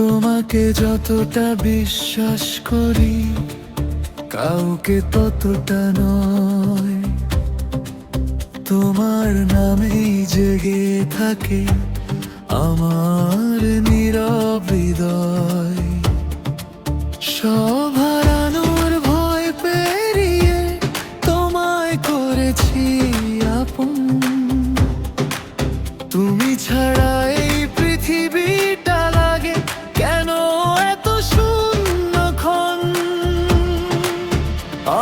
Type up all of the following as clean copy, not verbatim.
তোমাকে যতটা বিশ্বাস করি কাউকে ততটা নয়। তোমার নামেই জেগে থাকে আমার নীরব হৃদয়। সব হারানোর ভয় পেরিয়ে তোমায় করেছি আপন। তুমি ছাড়া এই পৃথিবীটা লাগে কেন এত শূন্যক্ষণ।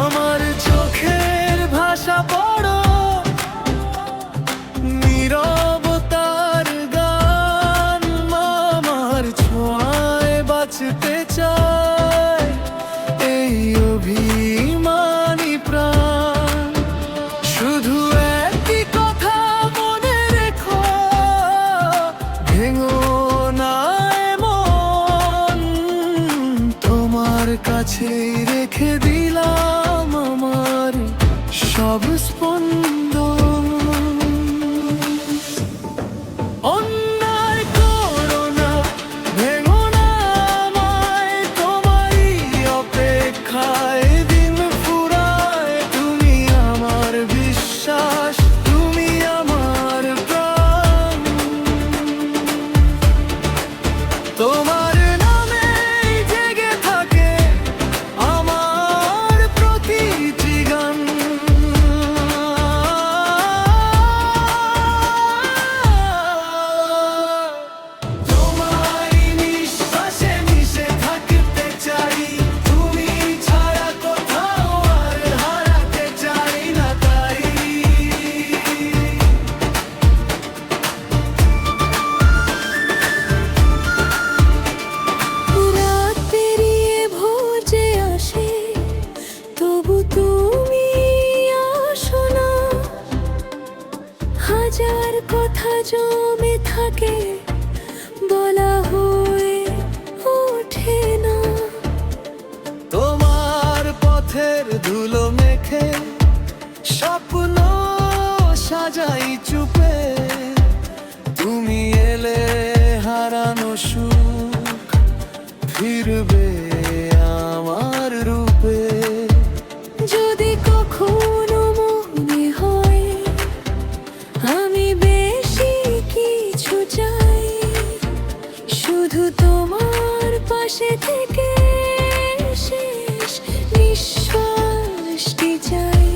আমার চোখের ভাষা পড়ো নীরবতার গান। আমার ছোঁয়ায় বাঁচতে চাই এই অভিমানী প্রাণ। শুধু একই কথা মনে রেখো, ভেঙো না এমন। তোমার কাছেই রেখে দিলাম আমার সব স্পন্দন। অন্যায় করো না, ভেঙো না আমায়, তোমারই অপেক্ষায় দিন ফুরায়। তুমি আমার বিশ্বাস, তুমি আমার প্রাণ। তোমার নামেই জেগে থাকে আমার প্রতিটি গান। তোমারই নিঃশ্বাসে মিশে থাকতে চাই, তুমি ছাড়া কোথাও আর হারাতে চাই না তাই। রাত পেরিয়ে ভোর যে আসে, তবু তুমি আসো না। হাজার কথা জমে থাকে, বলা হয়ে ওঠে না। তোমার পথের ধুলো মেখে স্বপ্ন সাজাই চুপে। তুমি এলে হারানো সুখ ফিরবে আমার রূপে। যদি কখনো মনে হয় আমি বেশি কিছু চাই, শুধু তোমার পাশে থেকে শেষ নিঃশ্বাসটি চাই।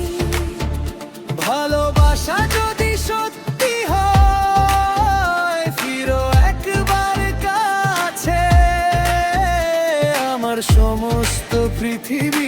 ভালোবাসা যদি সত্যি হয় ফিরো একবার কাছে। আমার সমস্ত পৃথিবী